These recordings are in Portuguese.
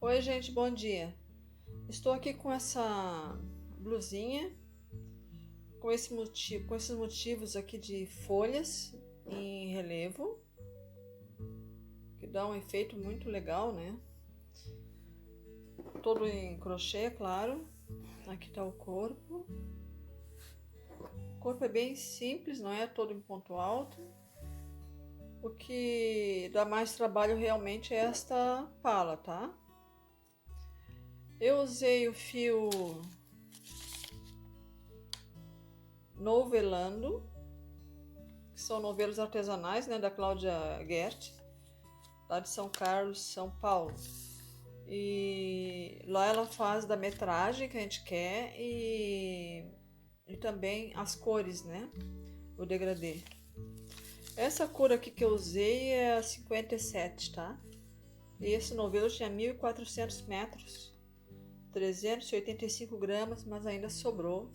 Oi, gente, bom dia. Estou aqui com essa blusinha, com esses motivos aqui de folhas em relevo, que dá um efeito muito legal, né? Todo em crochê, claro. Aqui está o corpo. O corpo é bem simples, não é todo em ponto alto. O que dá mais trabalho realmente é esta pala, tá? Eu usei o fio Novelando, que são novelos artesanais, né, da Cláudia Gert, lá de São Carlos, São Paulo. E lá ela faz da metragem que a gente quer e também as cores, né, o degradê. Essa cor aqui que eu usei é a 57, tá? E esse novelo tinha 1.400 metros, 385 gramas, mas ainda sobrou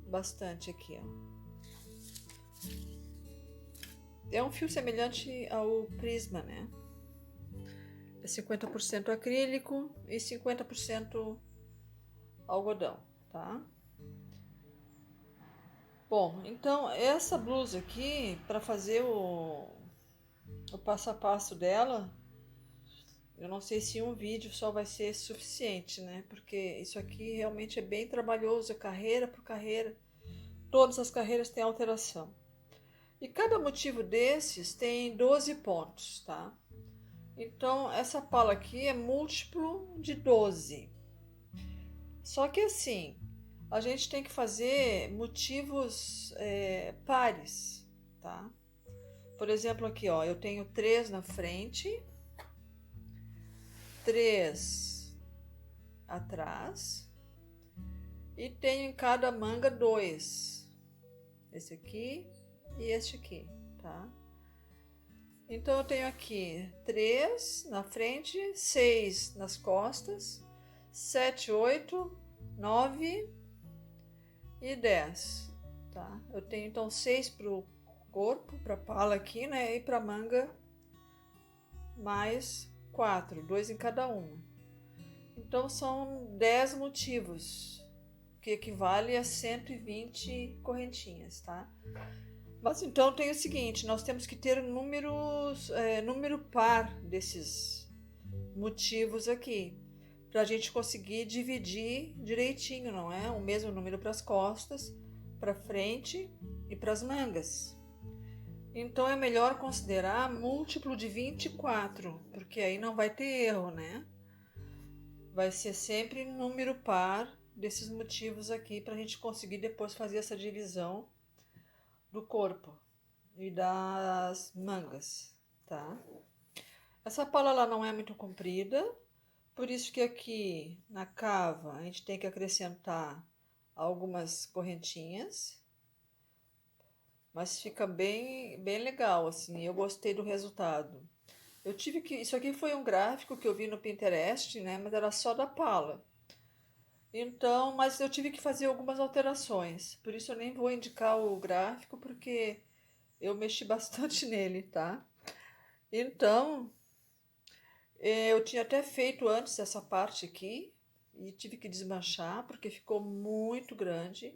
bastante aqui, ó. É um fio semelhante ao Prisma, né? É 50% acrílico e 50% algodão, tá? Bom, então essa blusa aqui, para fazer o passo a passo dela, eu não sei se um vídeo só vai ser suficiente, né? Porque isso aqui realmente é bem trabalhoso, é carreira por carreira. Todas as carreiras têm alteração. E cada motivo desses tem 12 pontos, tá? Então, essa pala aqui é múltiplo de 12. Só que assim, a gente tem que fazer motivos pares, tá? Por exemplo, aqui, ó, eu tenho 3 na frente, 3 atrás e tenho em cada manga 2. Esse aqui e este aqui, tá? Então eu tenho aqui 3 na frente, 6 nas costas, 7, 8, 9 e 10, tá? Eu tenho então 6 para o corpo, para a pala aqui, né? E para a manga mais 4, 2 em cada uma. Então são 10 motivos, que equivale a 120 correntinhas, tá? Mas então tem o seguinte, nós temos que ter número par desses motivos aqui, para a gente conseguir dividir direitinho, não é? O mesmo número para as costas, para frente e para as mangas. Então é melhor considerar múltiplo de 24, porque aí não vai ter erro, né? Vai ser sempre número par desses motivos aqui, para a gente conseguir depois fazer essa divisão do corpo e das mangas, tá? Essa pala ela não é muito comprida, por isso que aqui na cava a gente tem que acrescentar algumas correntinhas, mas fica bem legal assim. Eu gostei do resultado. Isso aqui foi um gráfico que eu vi no Pinterest, né? Mas era só da pala. Então, mas eu tive que fazer algumas alterações. Por isso eu nem vou indicar o gráfico porque eu mexi bastante nele, tá? Então, eu tinha até feito antes essa parte aqui e tive que desmanchar porque ficou muito grande.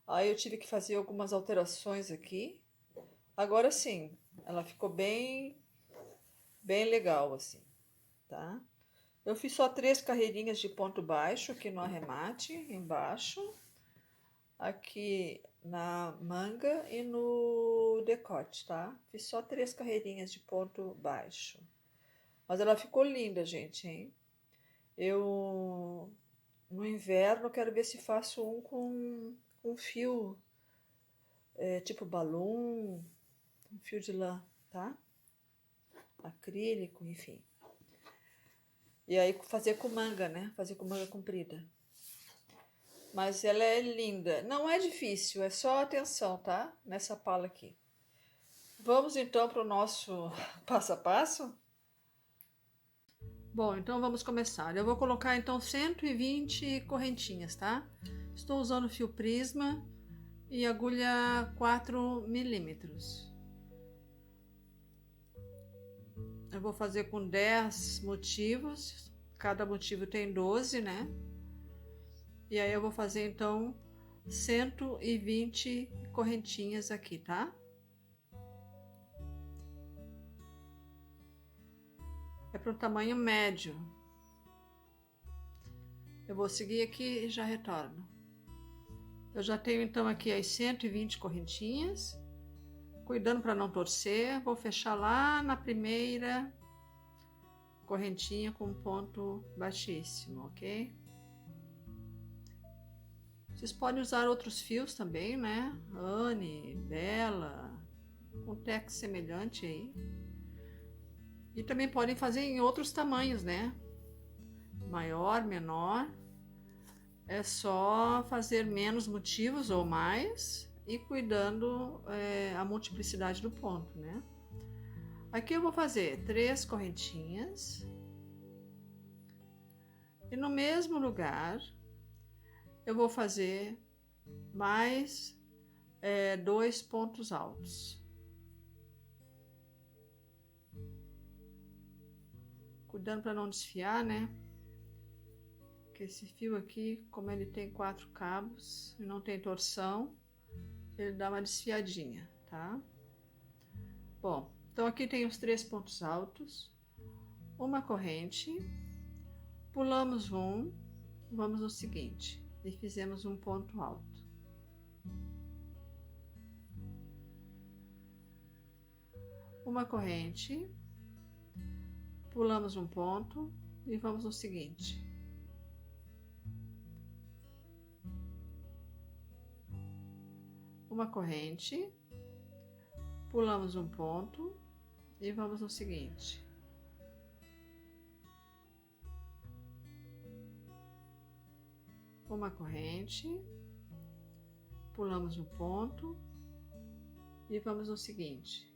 Aí eu tive que fazer algumas alterações aqui. Agora sim, ela ficou bem legal assim, tá? Eu fiz só 3 carreirinhas de ponto baixo aqui no arremate, embaixo, aqui na manga e no decote, tá? Fiz só 3 carreirinhas de ponto baixo. Mas ela ficou linda, gente, hein? Eu, no inverno, quero ver se faço um com fio, tipo balão, um fio de lã, tá? Acrílico, enfim. E aí fazer com manga, né? Fazer com manga comprida. Mas ela é linda. Não é difícil, é só atenção, tá? Nessa pala aqui. Vamos então para o nosso passo a passo? Bom, então vamos começar. Eu vou colocar então 120 correntinhas, tá? Estou usando fio Prisma e agulha 4 milímetros. Eu vou fazer com 10 motivos Cada motivo tem 12, né? E aí eu vou fazer então 120 correntinhas aqui, tá? É para o tamanho médio. Eu vou seguir aqui e já retorno. Eu já tenho então aqui as 120 correntinhas. Cuidando para não torcer, vou fechar lá na primeira correntinha com um ponto baixíssimo, ok? Vocês podem usar outros fios também, né? Anne, Bela, um tex semelhante aí. E também podem fazer em outros tamanhos, né? Maior, menor. É só fazer menos motivos ou mais e cuidando a multiplicidade do ponto, né? Aqui eu vou fazer 3 correntinhas e no mesmo lugar eu vou fazer mais 2 pontos altos. Cuidando para não desfiar, né? Que esse fio aqui, como ele tem 4 cabos e não tem torção, ele dá uma desfiadinha, tá? Bom, então aqui tem os 3 pontos altos, uma corrente, pulamos um, vamos no seguinte, e fizemos um ponto alto. Uma corrente, pulamos um ponto e vamos no seguinte. Uma corrente, pulamos um ponto e vamos no seguinte. Uma corrente, pulamos um ponto e vamos no seguinte.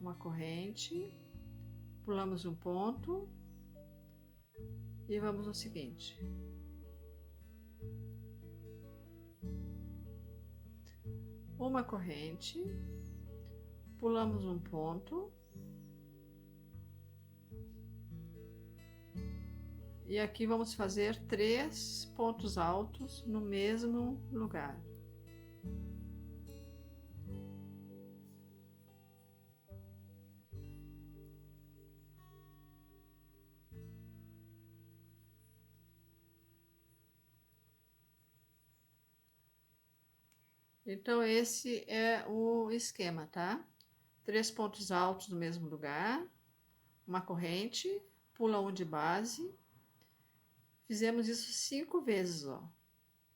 Uma corrente, pulamos um ponto e vamos no seguinte. Uma corrente, pulamos um ponto e aqui vamos fazer 3 pontos altos no mesmo lugar. Então esse é o esquema, tá? 3 pontos altos no mesmo lugar, uma corrente, pula um de base. Fizemos isso 5 vezes, ó,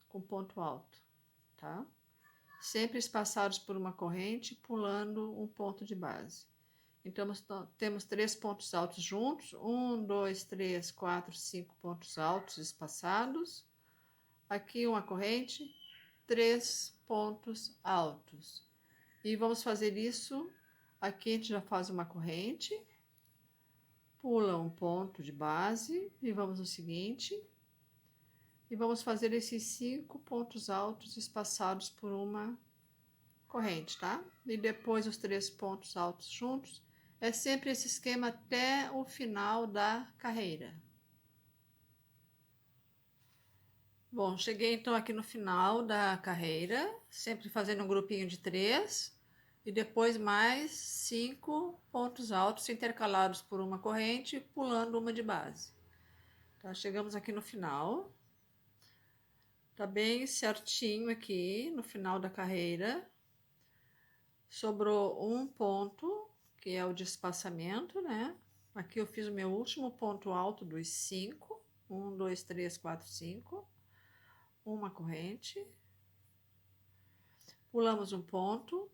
com ponto alto, tá? Sempre espaçados por uma corrente, pulando um ponto de base. Então, temos 3 pontos altos juntos, 1, 2, 3, 4, 5 pontos altos espaçados. Aqui uma corrente, 3 pontos altos. E vamos fazer isso, aqui a gente já faz uma corrente, pula um ponto de base e vamos no seguinte. E vamos fazer esses 5 pontos altos espaçados por uma corrente, tá? E depois os 3 pontos altos juntos. É sempre esse esquema até o final da carreira. Bom, cheguei então aqui no final da carreira, sempre fazendo um grupinho de 3 e depois mais 5 pontos altos intercalados por uma corrente, pulando uma de base. Tá? Chegamos aqui no final. Tá bem certinho aqui no final da carreira. Sobrou um ponto, que é o de espaçamento, né? Aqui eu fiz o meu último ponto alto dos 5. 1, 2, 3, 4, 5. Uma corrente. Pulamos um ponto.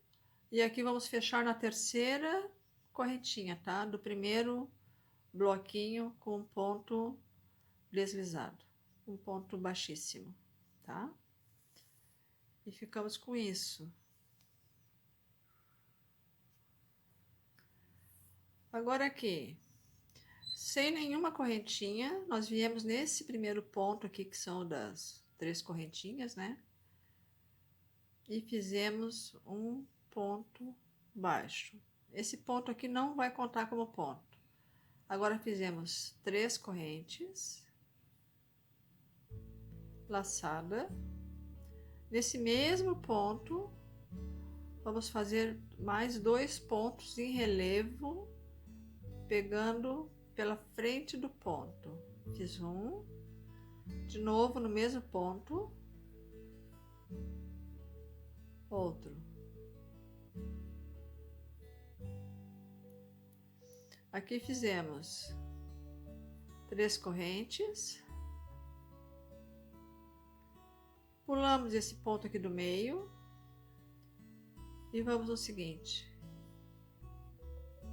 E aqui vamos fechar na terceira correntinha, tá? Do primeiro bloquinho com um ponto deslizado. Um ponto baixíssimo, tá? E ficamos com isso. Agora aqui, sem nenhuma correntinha, nós viemos nesse primeiro ponto aqui, que são das 3 correntinhas, né? E fizemos um ponto baixo. esse ponto aqui não vai contar como ponto. Agora fizemos 3 correntes, laçada. Nesse mesmo ponto, vamos fazer mais 2 pontos em relevo, pegando pela frente do ponto. Fiz um, de novo no mesmo ponto, outro. Aqui fizemos 3 correntes, pulamos esse ponto aqui do meio e vamos no seguinte.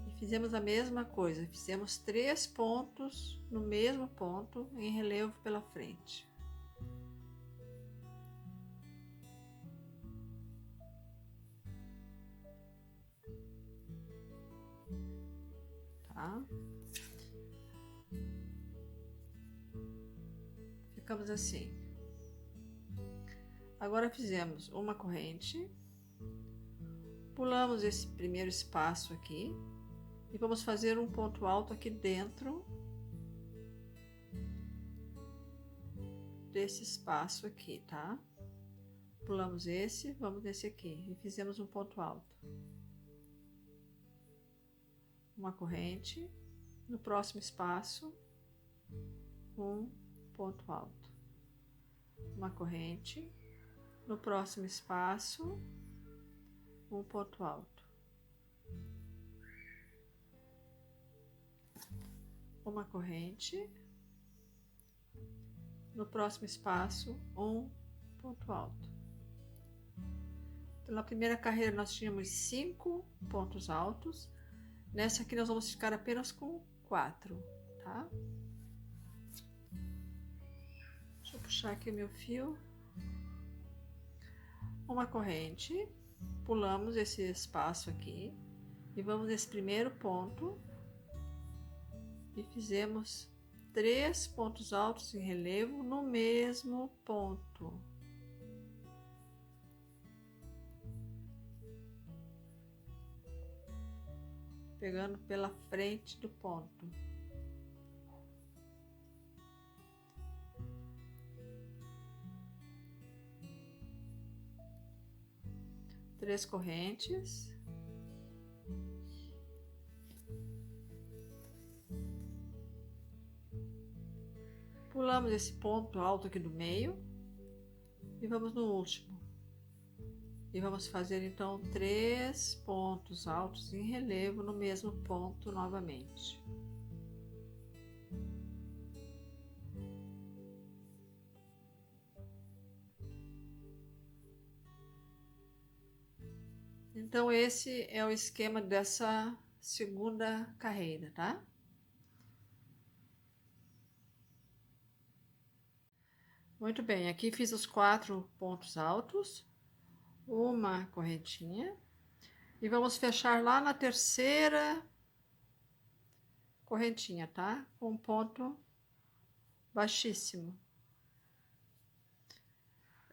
E fizemos a mesma coisa, fizemos 3 pontos no mesmo ponto em relevo pela frente. Tá? Ficamos assim. Agora fizemos uma corrente, pulamos esse primeiro espaço aqui e vamos fazer um ponto alto aqui dentro desse espaço aqui, tá? Pulamos esse, vamos nesse aqui e fizemos um ponto alto. Uma corrente, no próximo espaço, um ponto alto. Uma corrente, no próximo espaço, um ponto alto. Uma corrente, no próximo espaço, um ponto alto. Então, na primeira carreira nós tínhamos 5 pontos altos. Nessa aqui nós vamos ficar apenas com 4, tá? Deixa eu puxar aqui o meu fio. Uma corrente, pulamos esse espaço aqui e vamos nesse primeiro ponto e fizemos 3 pontos altos em relevo no mesmo ponto. Pegando pela frente do ponto. Três correntes. Pulamos esse ponto alto aqui do meio e vamos no último. E vamos fazer então 3 pontos altos em relevo no mesmo ponto novamente. Então esse é o esquema dessa segunda carreira, tá? Muito bem, aqui fiz os 4 pontos altos, uma correntinha, e vamos fechar lá na terceira correntinha, tá? Com um ponto baixíssimo.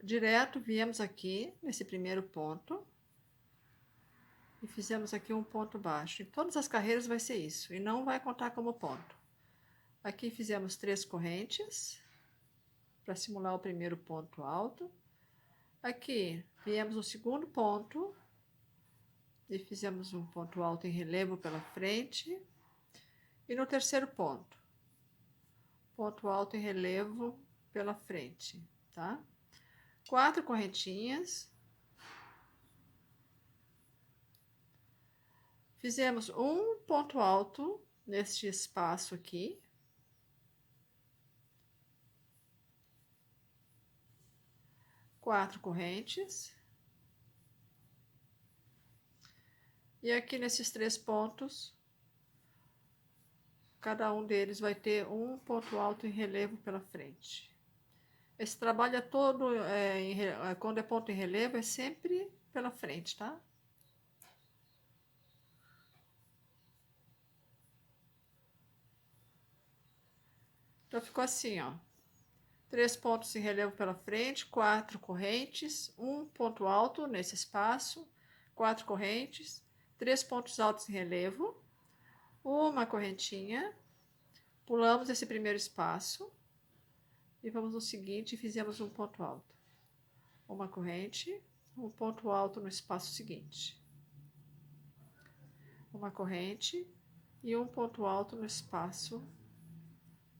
Direto viemos aqui nesse primeiro ponto e fizemos aqui um ponto baixo. Em todas as carreiras vai ser isso, e não vai contar como ponto. Aqui fizemos 3 correntes para simular o primeiro ponto alto. Aqui viemos no segundo ponto e fizemos um ponto alto em relevo pela frente. E no terceiro ponto, ponto alto em relevo pela frente, tá? 4 correntinhas. Fizemos um ponto alto neste espaço aqui. Quatro correntes. E aqui nesses 3 pontos, cada um deles vai ter um ponto alto em relevo pela frente. Esse trabalho é todo, quando é ponto em relevo, é sempre pela frente, tá? Então ficou assim, ó. 3 pontos em relevo pela frente, 4 correntes, um ponto alto nesse espaço, 4 correntes, 3 pontos altos em relevo, uma correntinha, pulamos esse primeiro espaço e vamos no seguinte e fizemos um ponto alto. Uma corrente, um ponto alto no espaço seguinte. Uma corrente e um ponto alto no espaço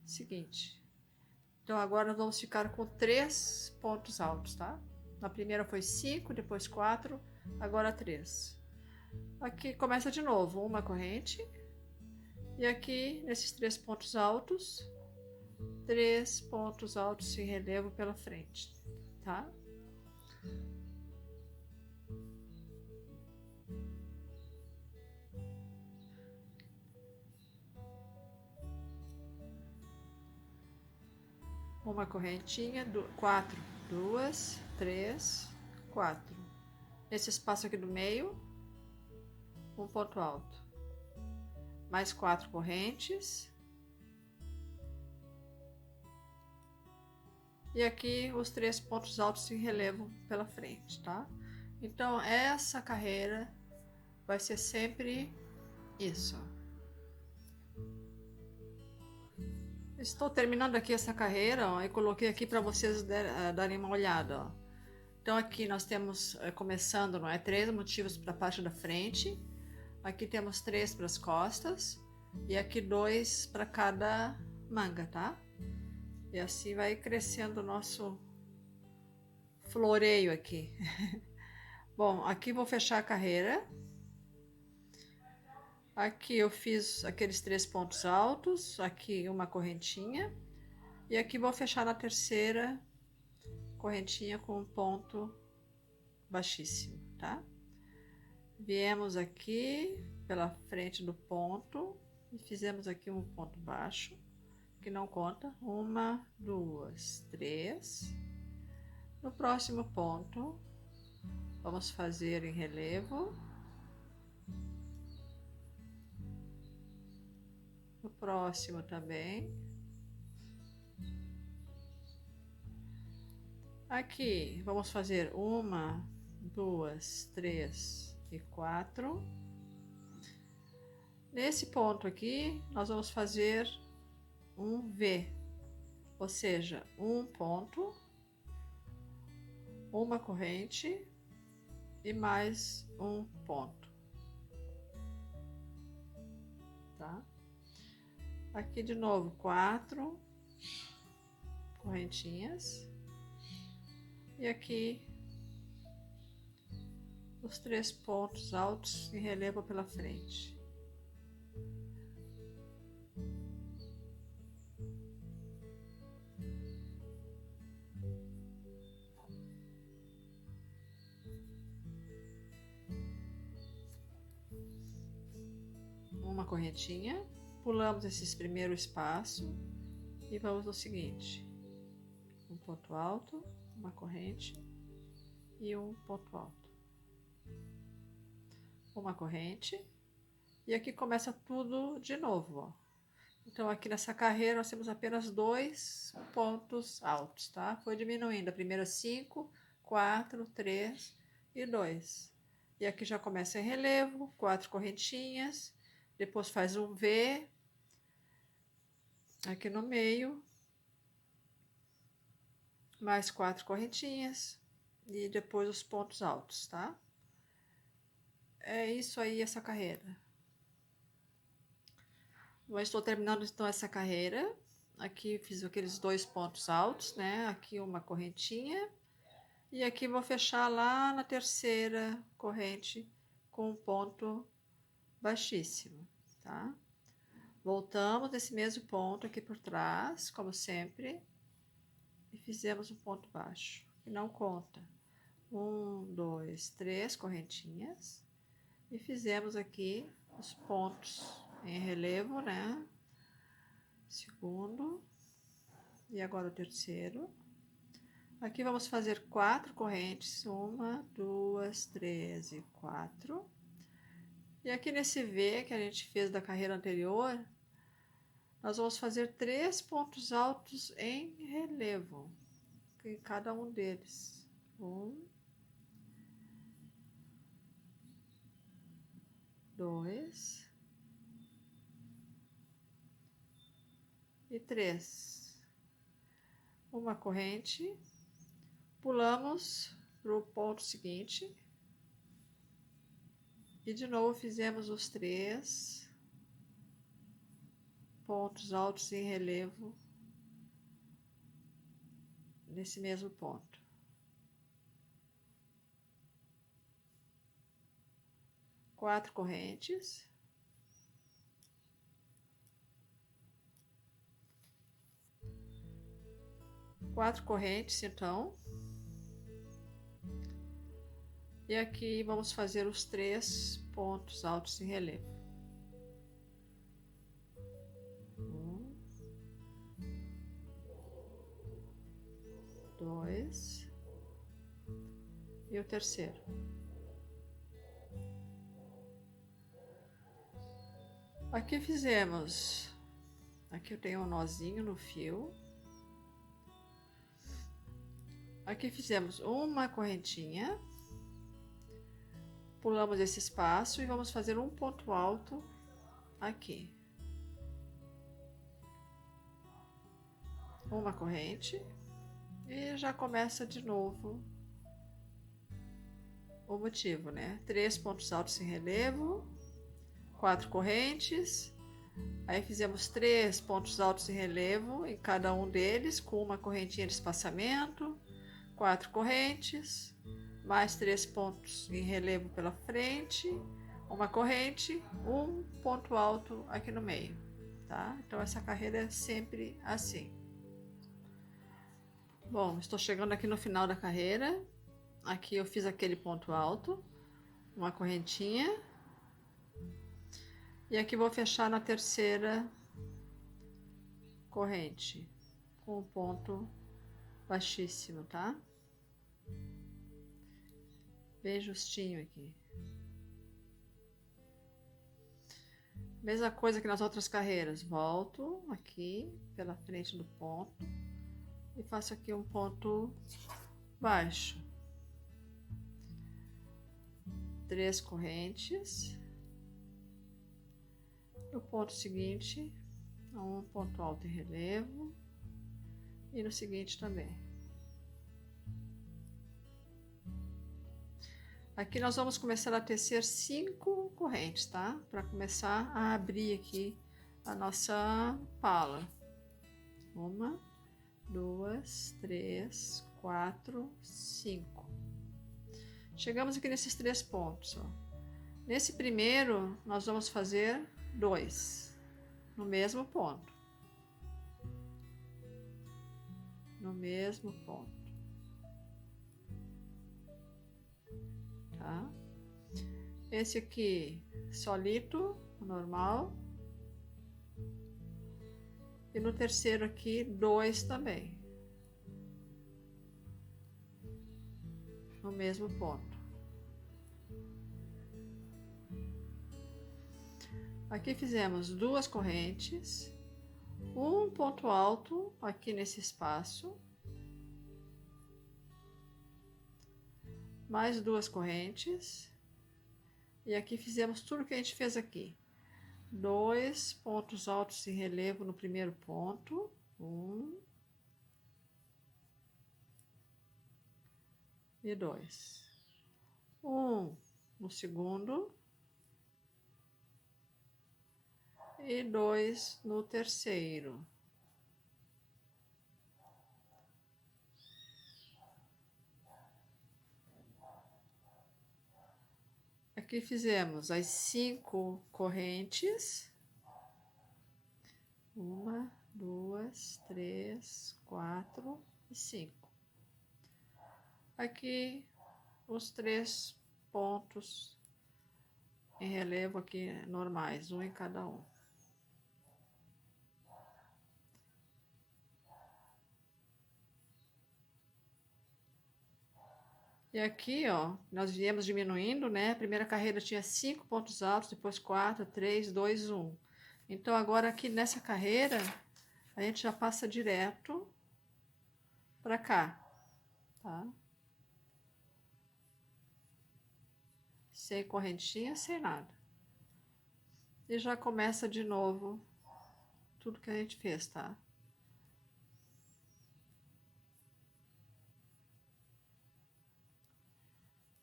seguinte. Então agora nós vamos ficar com 3 pontos altos, tá? Na primeira foi 5, depois 4, agora 3. Aqui começa de novo, uma corrente. E aqui, nesses 3 pontos altos, 3 pontos altos em relevo pela frente, tá? Uma correntinha, 4, 2, 3, 4. Nesse espaço aqui do meio, um ponto alto. Mais 4 correntes. E aqui os 3 pontos altos em relevo pela frente, tá? Então, essa carreira vai ser sempre isso. Estou terminando aqui essa carreira, ó, e coloquei aqui para vocês darem uma olhada, ó. Então aqui nós temos, começando, não é? 3 motivos para a parte da frente. Aqui temos 3 para as costas. E aqui 2 para cada manga, tá? E assim vai crescendo o nosso floreio aqui. Bom, aqui vou fechar a carreira. Aqui eu fiz aqueles 3 pontos altos, aqui uma correntinha. E aqui vou fechar na terceira correntinha com um ponto baixíssimo, tá? Viemos aqui pela frente do ponto e fizemos aqui um ponto baixo, que não conta. 1, 2, 3. No próximo ponto, vamos fazer em relevo. No próximo também. Aqui, vamos fazer 1, 2, 3 e 4. Nesse ponto aqui, nós vamos fazer um V, ou seja, um ponto, uma corrente e mais um ponto, tá? Aqui de novo 4 correntinhas e aqui os 3 pontos altos em relevo pela frente. Uma correntinha, pulamos esse primeiro espaço e vamos no seguinte: um ponto alto, uma corrente e um ponto alto, uma corrente, e aqui começa tudo de novo, ó. Então aqui nessa carreira nós temos apenas 2 pontos altos, tá? Foi diminuindo, a primeira 5, 4, 3 e 2. E aqui já começa em relevo, 4 correntinhas, depois faz um V aqui no meio, mais 4 correntinhas e depois os pontos altos, tá? É isso aí, essa carreira. Eu estou terminando então essa carreira. Aqui fiz aqueles 2 pontos altos, né? Aqui uma correntinha e aqui vou fechar lá na terceira corrente com um ponto baixíssimo, tá? Voltamos nesse mesmo ponto aqui por trás, como sempre, e fizemos um ponto baixo, que não conta. 1, 2, 3 correntinhas e fizemos aqui os pontos em relevo, né? Segundo e agora o terceiro. Aqui vamos fazer 4 correntes, 1, 2, 3 e 4. E aqui nesse V que a gente fez da carreira anterior, nós vamos fazer 3 pontos altos em relevo em cada um deles. 1, 2 e 3. Uma corrente, pulamos para o ponto seguinte e de novo fizemos os 3 pontos altos em relevo nesse mesmo ponto. Quatro correntes. Quatro correntes, então. E aqui vamos fazer os 3 pontos altos em relevo. 1, 2 e o terceiro. Aqui fizemos, aqui eu tenho um nozinho no fio. Aqui fizemos uma correntinha, pulamos esse espaço e vamos fazer um ponto alto aqui. Uma corrente e já começa de novo o motivo, né? 3 pontos altos em relevo, 4 correntes, aí fizemos 3 pontos altos em relevo em cada um deles, com uma correntinha de espaçamento, 4 correntes, mais 3 pontos em relevo pela frente, uma corrente, um ponto alto aqui no meio, tá? Então essa carreira é sempre assim. Bom, estou chegando aqui no final da carreira. Aqui eu fiz aquele ponto alto, uma correntinha. E aqui vou fechar na terceira corrente, com um ponto baixíssimo, tá? Bem justinho aqui. Mesma coisa que nas outras carreiras. Volto aqui pela frente do ponto e faço aqui um ponto baixo. 3 correntes. No ponto seguinte, um ponto alto em relevo. E no seguinte também. Aqui nós vamos começar a tecer 5 correntes, tá? Para começar a abrir aqui a nossa pala. 1, 2, 3, 4, 5. Chegamos aqui nesses 3 pontos, ó. Nesse primeiro, nós vamos fazer 2 no mesmo ponto. No mesmo ponto. Tá? Esse aqui, solito, normal. E no terceiro aqui, 2 também. No mesmo ponto. Aqui fizemos 2 correntes, um ponto alto aqui nesse espaço, mais 2 correntes, e aqui fizemos tudo que a gente fez aqui. 2 pontos altos em relevo no primeiro ponto, 1 e 2. 1 no segundo e 2 no terceiro. Aqui fizemos as 5 correntes. 1, 2, 3, 4 e 5. Aqui os 3 pontos em relevo aqui normais, um em cada um. E aqui, ó, nós viemos diminuindo, né? A primeira carreira tinha 5 pontos altos, depois 4, 3, 2, 1. Então, agora aqui nessa carreira, a gente já passa direto para cá, tá? Sem correntinha, sem nada. E já começa de novo tudo que a gente fez, tá?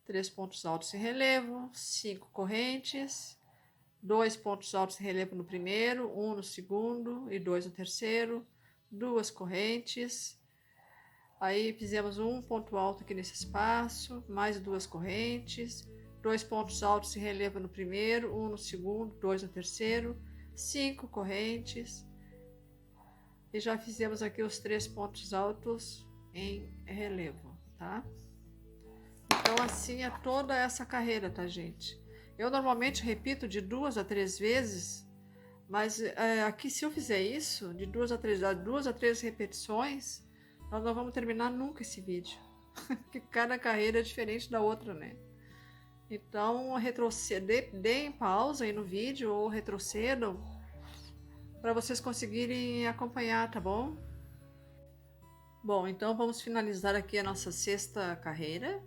Três pontos altos em relevo, 5 correntes, 2 pontos altos em relevo no primeiro, 1 no segundo e 2 no terceiro, 2 correntes. Aí fizemos um ponto alto aqui nesse espaço, mais 2 correntes, 2 pontos altos em relevo no primeiro, 1 no segundo, 2 no terceiro, 5 correntes. E já fizemos aqui os 3 pontos altos em relevo, tá? Então assim é toda essa carreira, tá, gente? Eu normalmente repito de 2 a 3 vezes, mas aqui se eu fizer isso, de 2 a 3 repetições, nós não vamos terminar nunca esse vídeo. Porque cada carreira é diferente da outra, né? Então, deem pausa aí no vídeo ou retrocedam para vocês conseguirem acompanhar, tá bom? Bom, então vamos finalizar aqui a nossa sexta carreira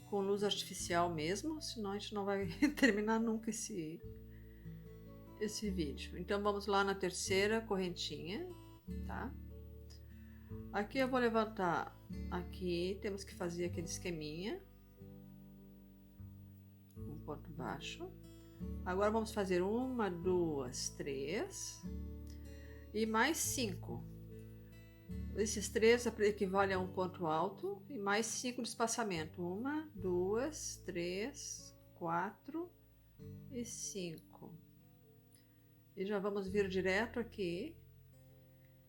com luz artificial mesmo, senão a gente não vai terminar nunca esse vídeo. Então vamos lá na terceira correntinha, tá? Aqui eu vou levantar, aqui temos que fazer aquele esqueminha, um ponto baixo. Agora vamos fazer 1, 2, 3 e mais 5. Esses 3 equivalem a um ponto alto e mais 5 de espaçamento. 1, 2, 3, 4 e 5. E já vamos vir direto aqui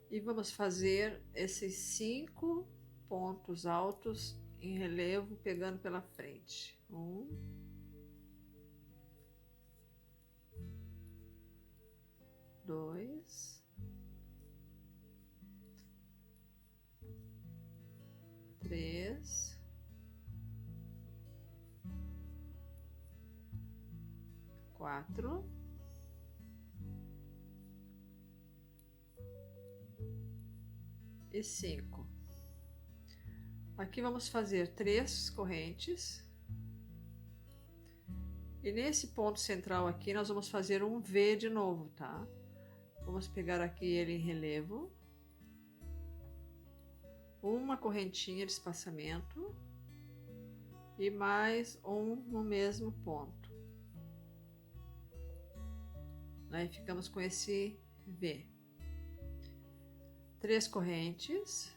e vamos fazer esses 5 pontos altos em relevo pegando pela frente. 1, 2, 3, 4, 5. Aqui vamos fazer 3 correntes. E nesse ponto central aqui nós vamos fazer um V de novo, tá? Vamos pegar aqui ele em relevo. Uma correntinha de espaçamento. E mais um no mesmo ponto. Aí ficamos com esse V. 3 correntes.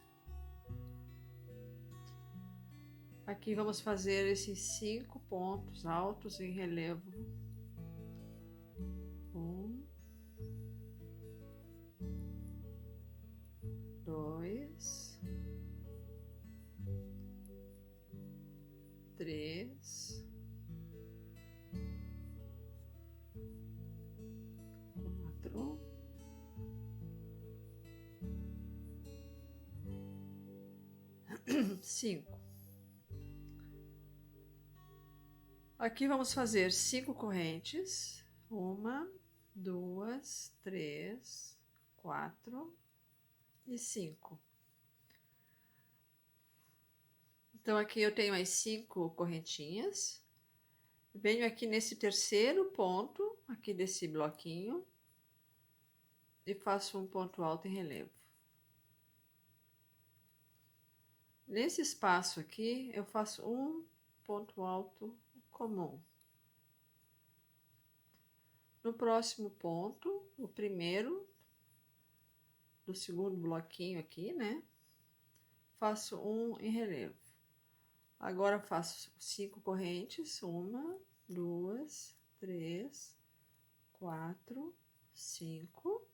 Aqui vamos fazer esses 5 pontos altos em relevo. 1, 2, 3, 4, 5. Aqui vamos fazer 5 correntes. 1, 2, 3, 4 e 5. Então aqui eu tenho as 5 correntinhas. Venho aqui nesse terceiro ponto, aqui desse bloquinho, e faço um ponto alto em relevo. Nesse espaço aqui, eu faço um ponto alto comum. No próximo ponto, o primeiro do segundo bloquinho aqui, né? Faço um em relevo. Agora faço 5 correntes, 1, 2, 3, 4, 5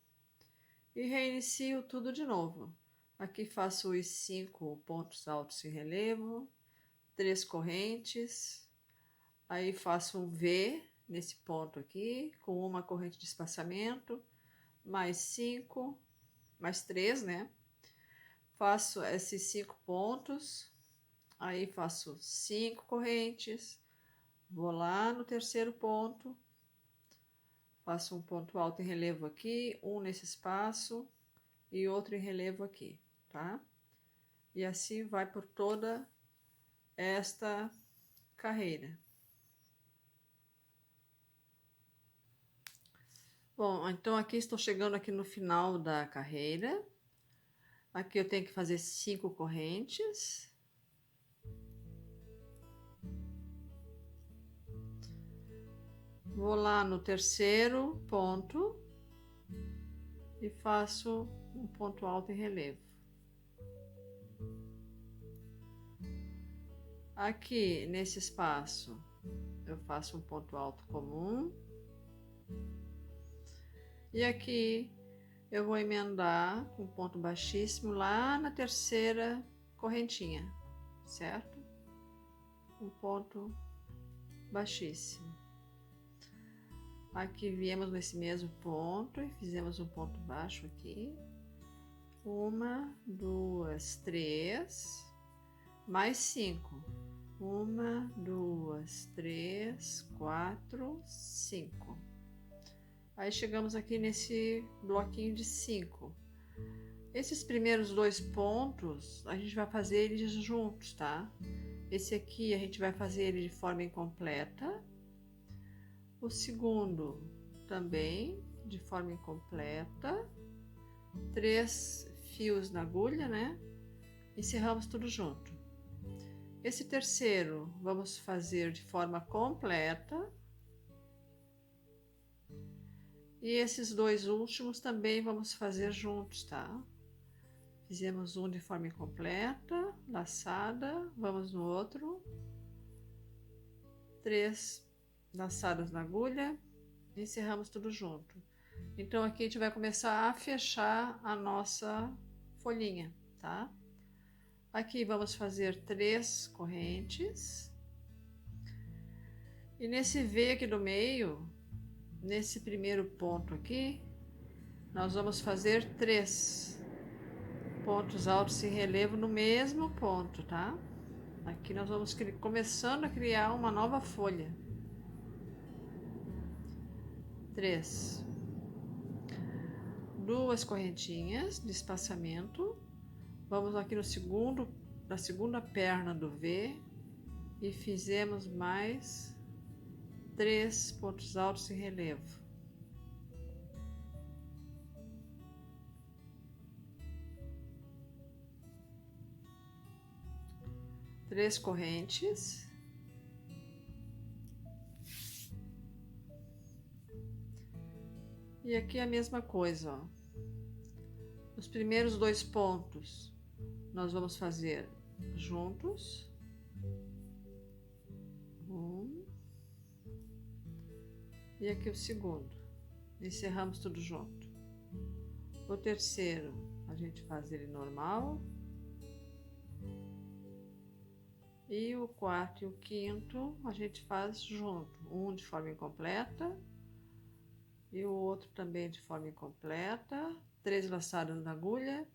e reinicio tudo de novo. Aqui faço os 5 pontos altos em relevo, 3 correntes, aí faço um V nesse ponto aqui, com uma corrente de espaçamento, mais 5, mais 3, né? Faço esses 5 pontos, aí faço 5 correntes, vou lá no terceiro ponto, faço um ponto alto em relevo aqui, um nesse espaço e outro em relevo aqui, tá? E assim vai por toda esta carreira. Bom, então aqui estou chegando aqui no final da carreira. Aqui eu tenho que fazer 5 correntes. Vou lá no terceiro ponto e faço um ponto alto em relevo. Aqui nesse espaço eu faço um ponto alto comum. E aqui eu vou emendar com ponto baixíssimo lá na terceira correntinha, certo? Um ponto baixíssimo. Aqui viemos nesse mesmo ponto e fizemos um ponto baixo aqui. 1, 2, 3, mais 5. 1, 2, 3, 4, 5. Aí chegamos aqui nesse bloquinho de 5. Esses primeiros 2 pontos, a gente vai fazer eles juntos, tá? Esse aqui a gente vai fazer ele de forma incompleta. O segundo também de forma incompleta. 3 fios na agulha, né? Encerramos tudo junto. Esse terceiro vamos fazer de forma completa. E esses 2 últimos também vamos fazer juntos, tá? Fizemos um de forma incompleta, laçada, vamos no outro. 3 laçadas na agulha, e encerramos tudo junto. Então aqui a gente vai começar a fechar a nossa folhinha, tá? Aqui vamos fazer 3 correntes. E nesse V aqui do meio, nesse primeiro ponto aqui, nós vamos fazer 3 pontos altos em relevo no mesmo ponto, tá? Aqui nós vamos começando a criar uma nova folha. 3. 2 correntinhas de espaçamento. Vamos aqui no segundo, na segunda perna do V e fizemos mais 3 pontos altos em relevo. Três correntes. E aqui a mesma coisa, ó. Os primeiros 2 pontos nós vamos fazer juntos. 1. E aqui o segundo. Encerramos tudo junto. O terceiro a gente faz ele normal. E o quarto e o quinto a gente faz junto. Um de forma incompleta. E o outro também de forma incompleta. 3 laçadas na agulha.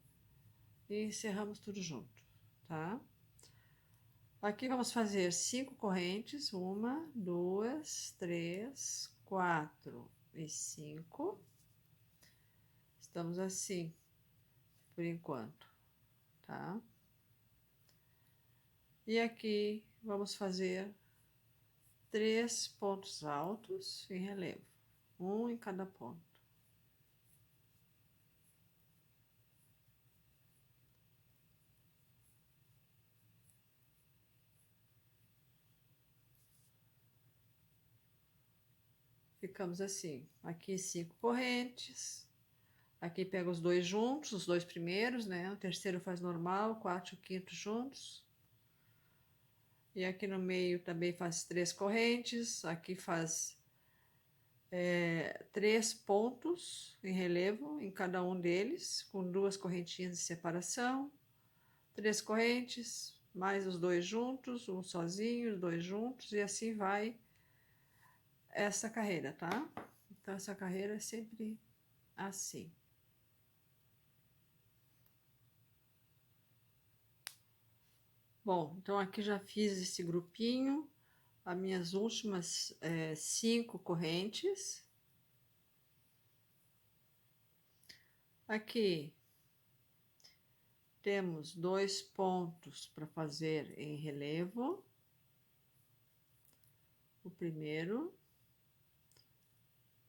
E encerramos tudo junto, tá? Aqui vamos fazer 5 correntes. 1, 2, 3, 4 e 5. Estamos assim, por enquanto, tá? E aqui vamos fazer 3 pontos altos em relevo, um em cada ponto. Ficamos assim, aqui 5 correntes, aqui pega os 2 juntos, os 2 primeiros, né? O terceiro faz normal, o quarto e o quinto juntos. E aqui no meio também faz 3 correntes, aqui faz 3 pontos em relevo em cada um deles, com 2 correntinhas de separação, 3 correntes, mais os 2 juntos, um sozinho, os 2 juntos, e assim vai essa carreira, tá? Então essa carreira é sempre assim. Bom, então aqui já fiz esse grupinho, as minhas últimas 5 correntes. Aqui temos 2 pontos para fazer em relevo. O primeiro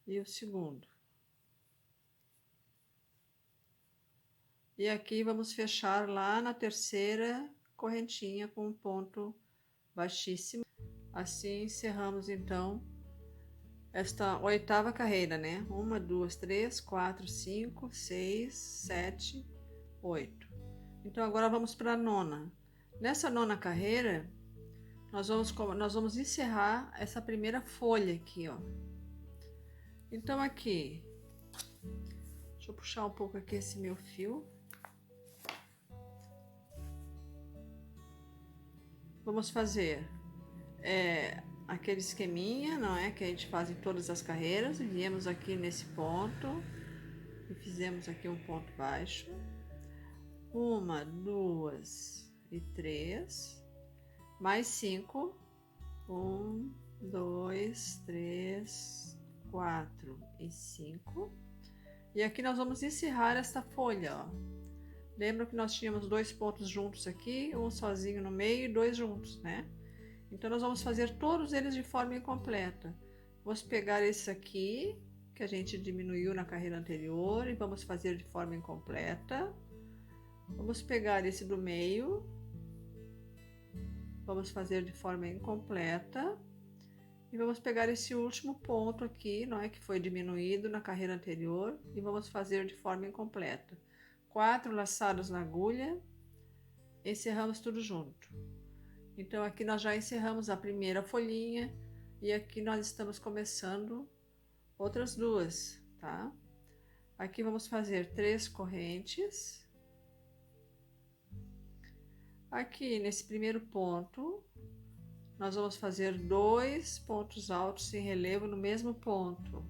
e o segundo. E aqui vamos fechar lá na terceira correntinha com um ponto baixíssimo. Assim encerramos então esta oitava carreira, né? 1, 2, 3, 4, 5, 6, 7, 8. Então agora vamos para a nona. Nessa nona carreira, nós vamos encerrar essa primeira folha aqui, ó. Então aqui, deixa eu puxar um pouco aqui esse meu fio. Vamos fazer aquele esqueminha, não é? Que a gente faz em todas as carreiras. Viemos aqui nesse ponto e fizemos aqui um ponto baixo. 1, 2 e 3, mais 5. 1, 2, 3, 4 e 5. E aqui nós vamos encerrar essa folha, ó. Lembra que nós tínhamos 2 pontos juntos aqui, um sozinho no meio e 2 juntos, né? Então nós vamos fazer todos eles de forma incompleta. Vamos pegar esse aqui, que a gente diminuiu na carreira anterior, e vamos fazer de forma incompleta. Vamos pegar esse do meio, vamos fazer de forma incompleta. E vamos pegar esse último ponto aqui, não é, que foi diminuído na carreira anterior, e vamos fazer de forma incompleta. 4 laçados na agulha, encerramos tudo junto. Então aqui nós já encerramos a primeira folhinha e aqui nós estamos começando outras duas, tá? Aqui vamos fazer 3 correntes. Aqui nesse primeiro ponto, nós vamos fazer 2 pontos altos em relevo no mesmo ponto.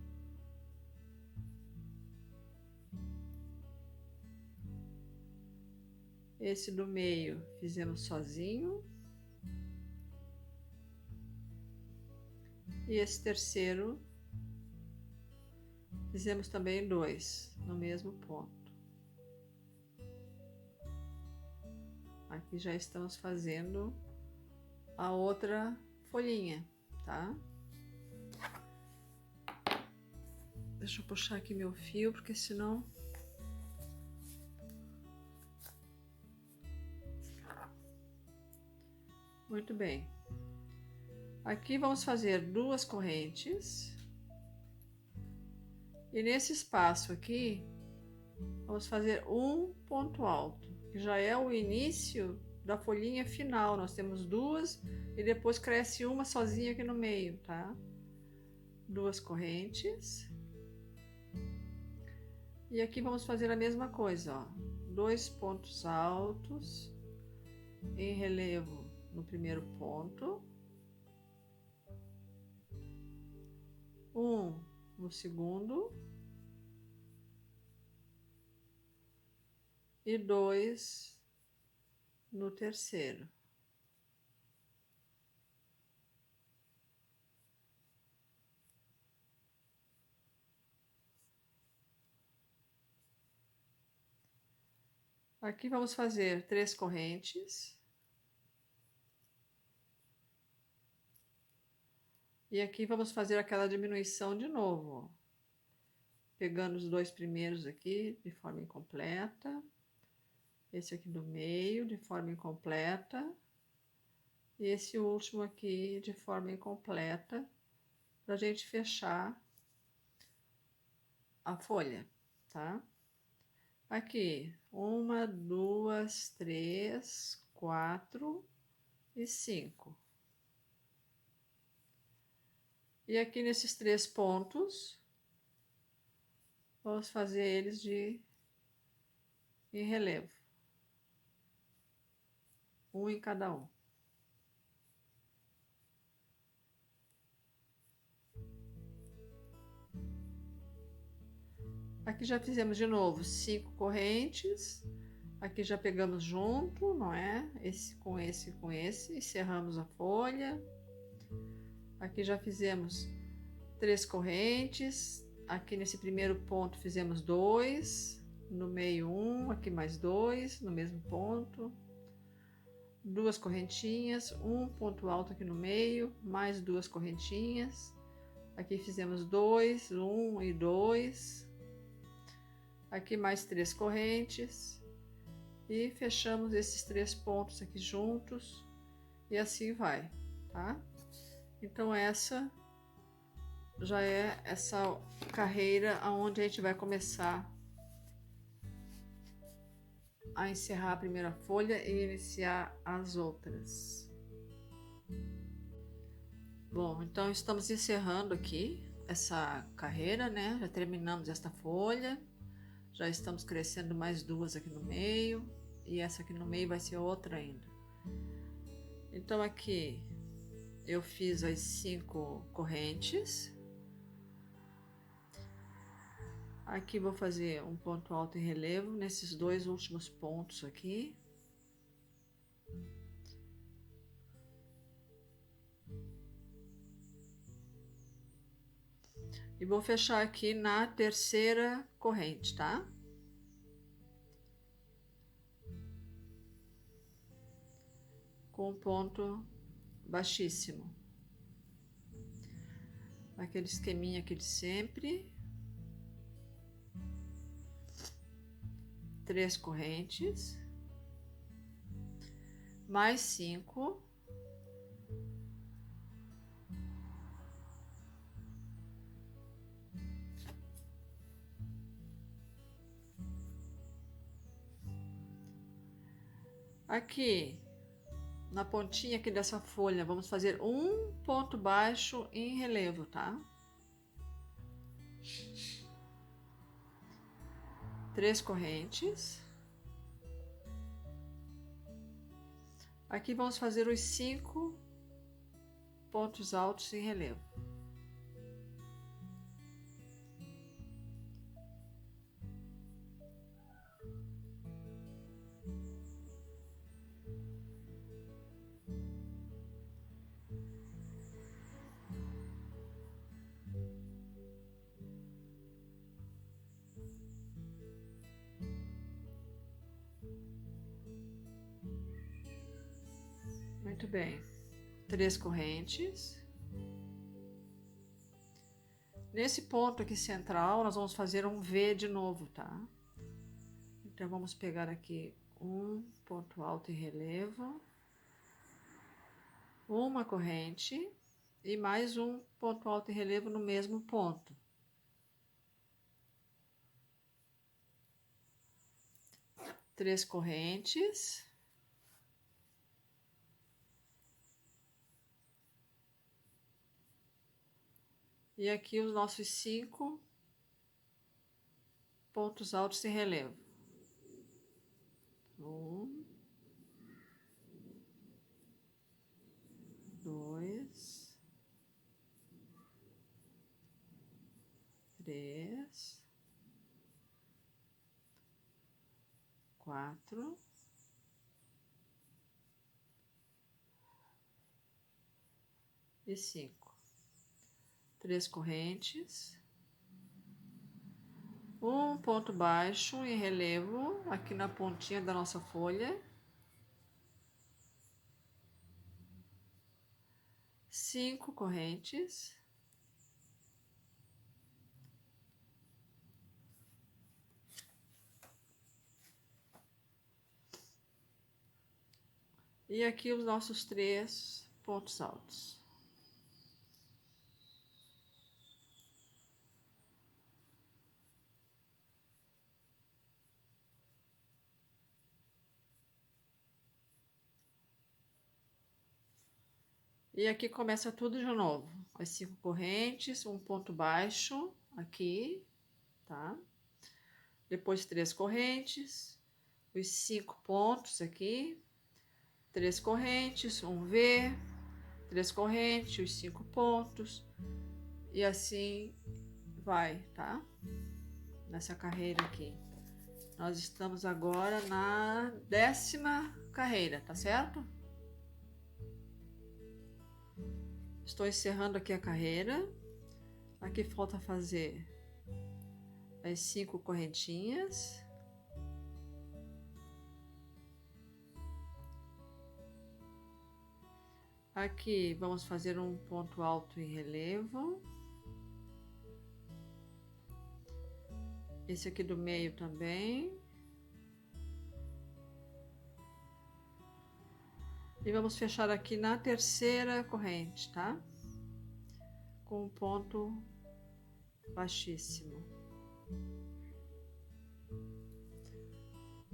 Esse do meio fizemos sozinho. E esse terceiro fizemos também 2 no mesmo ponto. Aqui já estamos fazendo a outra folhinha, tá? Deixa eu puxar aqui meu fio, porque senão... Muito bem. Aqui vamos fazer 2 correntes. E nesse espaço aqui, vamos fazer um ponto alto, que já é o início da folhinha final. Nós temos 2 e depois cresce uma sozinha aqui no meio, tá? 2 correntes. E aqui vamos fazer a mesma coisa, ó. 2 pontos altos em relevo no primeiro ponto. 1 no segundo. E 2 no terceiro. Aqui vamos fazer 3 correntes. E aqui vamos fazer aquela diminuição de novo, ó. Pegando os 2 primeiros aqui de forma incompleta. Esse aqui do meio de forma incompleta. E esse último aqui de forma incompleta, para a gente fechar a folha, tá? Aqui, 1, 2, 3, 4 e 5. E aqui nesses 3 pontos, vamos fazer eles em relevo. Um em cada um. Aqui já fizemos de novo 5 correntes. Aqui já pegamos junto, não é? Esse com esse com esse. Encerramos a folha. Aqui já fizemos 3 correntes. Aqui nesse primeiro ponto fizemos 2. No meio 1, aqui mais 2, no mesmo ponto. 2 correntinhas, um ponto alto aqui no meio, mais 2 correntinhas. Aqui fizemos 2, 1 e 2. Aqui mais 3 correntes. e fechamos esses 3 pontos aqui juntos e assim vai, tá? Então essa já é essa carreira aonde a gente vai começar a encerrar a primeira folha e iniciar as outras. Bom, então estamos encerrando aqui essa carreira, né? Já terminamos esta folha, já estamos crescendo mais 2 aqui no meio e essa aqui no meio vai ser outra ainda. Então aqui eu fiz as 5 correntes. Aqui vou fazer um ponto alto em relevo nesses 2 últimos pontos aqui. E vou fechar aqui na terceira corrente, tá? Com um ponto baixíssimo. Aquele esqueminha aqui de sempre. 3 correntes. Mais 5. Aqui, na pontinha aqui dessa folha, vamos fazer um ponto baixo em relevo, tá? 3 correntes. Aqui vamos fazer os 5 pontos altos em relevo. Muito bem. 3 correntes. Nesse ponto aqui central, nós vamos fazer um V de novo, tá? Então, vamos pegar aqui um ponto alto em relevo, uma corrente e mais um ponto alto em relevo no mesmo ponto. Três correntes. E aqui os nossos 5 pontos altos em relevo. 1, 2, 3, 4 e 5. 3 correntes. Um ponto baixo em relevo aqui na pontinha da nossa folha. 5 correntes. E aqui os nossos 3 pontos altos. E aqui começa tudo de novo. As 5 correntes, um ponto baixo aqui, tá? Depois 3 correntes, os 5 pontos aqui, 3 correntes, um V, 3 correntes, os 5 pontos, e assim vai, tá? Nessa carreira aqui. Nós estamos agora na 10ª carreira, tá certo? Estou encerrando aqui a carreira. Aqui falta fazer as 5 correntinhas. Aqui vamos fazer um ponto alto em relevo. Esse aqui do meio também. E vamos fechar aqui na terceira corrente, tá? Com um ponto baixíssimo.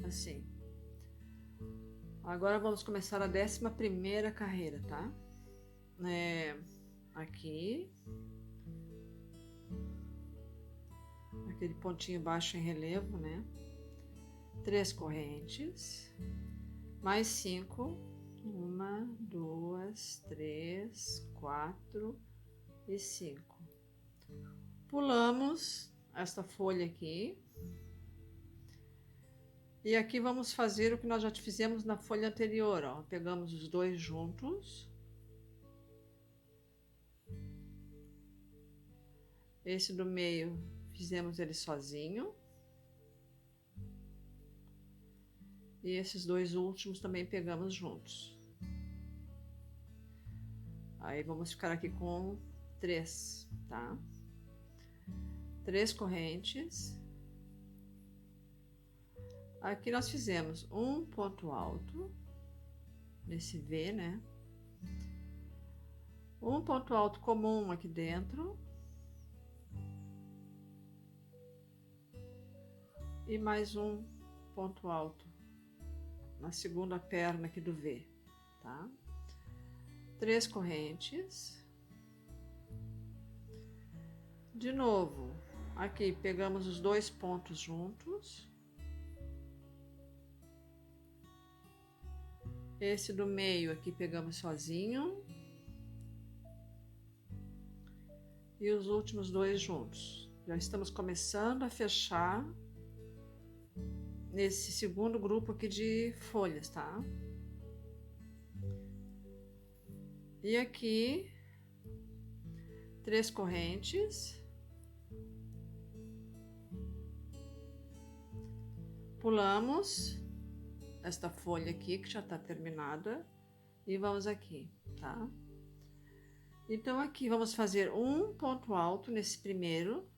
Assim. Agora vamos começar a 11ª carreira, tá? Aqui. Aquele pontinho baixo em relevo, né? 3 correntes. Mais 5. 1, 2, 3, 4 e 5. Pulamos esta folha aqui. E aqui vamos fazer o que nós já fizemos na folha anterior, ó. Pegamos os dois juntos. Esse do meio, fizemos ele sozinho. E esses dois últimos também pegamos juntos. Aí vamos ficar aqui com 3, tá? 3 correntes. Aqui nós fizemos um ponto alto, nesse V, né? Um ponto alto comum aqui dentro. E mais um ponto alto na segunda perna aqui do V, tá? 3 correntes. De novo, aqui pegamos os dois pontos juntos. Esse do meio aqui pegamos sozinho. E os últimos dois juntos. Já estamos começando a fechar nesse segundo grupo aqui de folhas, tá? E aqui 3 correntes. Pulamos esta folha aqui que já está terminada e vamos aqui, tá? Então aqui vamos fazer um ponto alto nesse primeiro.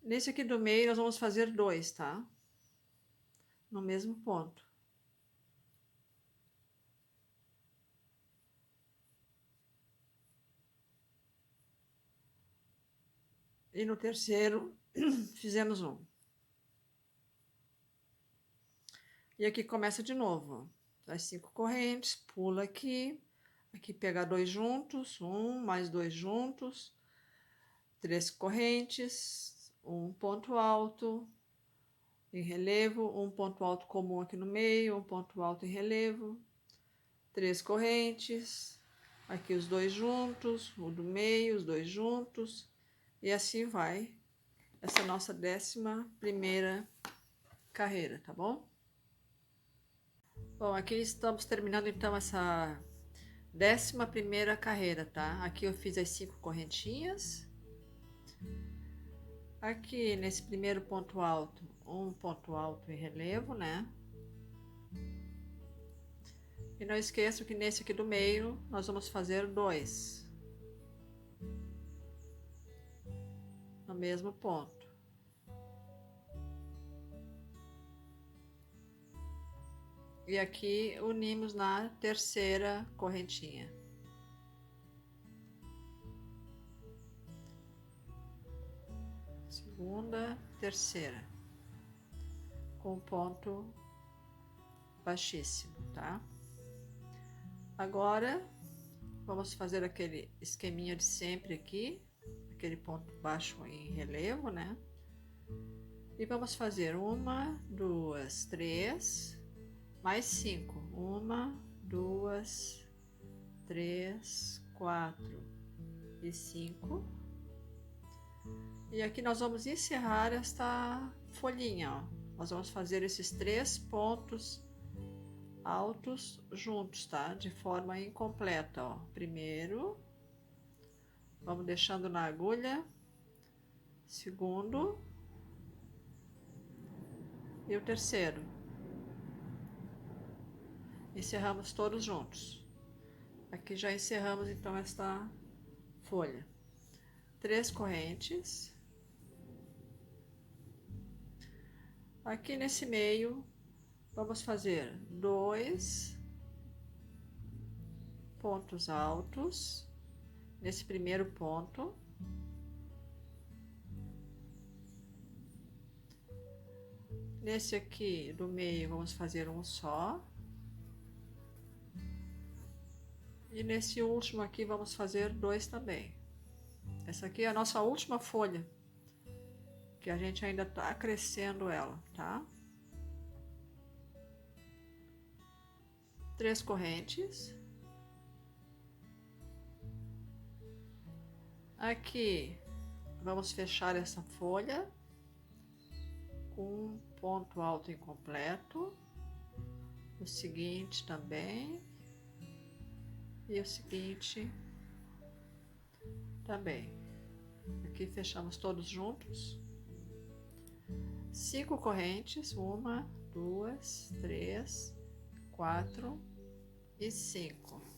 Nesse aqui do meio nós vamos fazer 2, tá? No mesmo ponto. E no terceiro fizemos um. E aqui começa de novo. As 5 correntes, pula aqui. Aqui pegar 2 juntos, 1 mais 2 juntos. 3 correntes, um ponto alto em relevo, um ponto alto comum aqui no meio, um ponto alto em relevo. 3 correntes, aqui os dois juntos, o do meio, os dois juntos. E assim vai essa nossa 11ª carreira, tá bom? Bom, aqui estamos terminando então essa 11ª carreira, tá? Aqui eu fiz as 5 correntinhas. Aqui nesse primeiro ponto alto, um ponto alto em relevo, né? E não esqueça que nesse aqui do meio nós vamos fazer 2. No mesmo ponto. E aqui unimos na terceira correntinha. Segunda, terceira. Com ponto baixíssimo, tá? Agora, vamos fazer aquele esqueminha de sempre aqui. Aquele ponto baixo em relevo, né? E vamos fazer 1, 2, 3... mais 5. 1, 2, 3, 4 e 5. E aqui nós vamos encerrar esta folhinha, ó. Nós vamos fazer esses 3 pontos altos juntos, tá? De forma incompleta, ó. Primeiro, vamos deixando na agulha. Segundo. E o terceiro. Encerramos todos juntos. Aqui já encerramos então esta folha. 3 correntes. Aqui nesse meio Vamos fazer 2 pontos altos nesse primeiro ponto. Nesse aqui do meio, vamos fazer um só. E nesse último aqui, vamos fazer 2 também. Essa aqui é a nossa última folha, que a gente ainda tá crescendo ela, tá? 3 correntes. Aqui, vamos fechar essa folha com um ponto alto incompleto. O seguinte também. E o seguinte também. Aqui fechamos todos juntos. 5 correntes, 1, 2, 3, 4 e 5.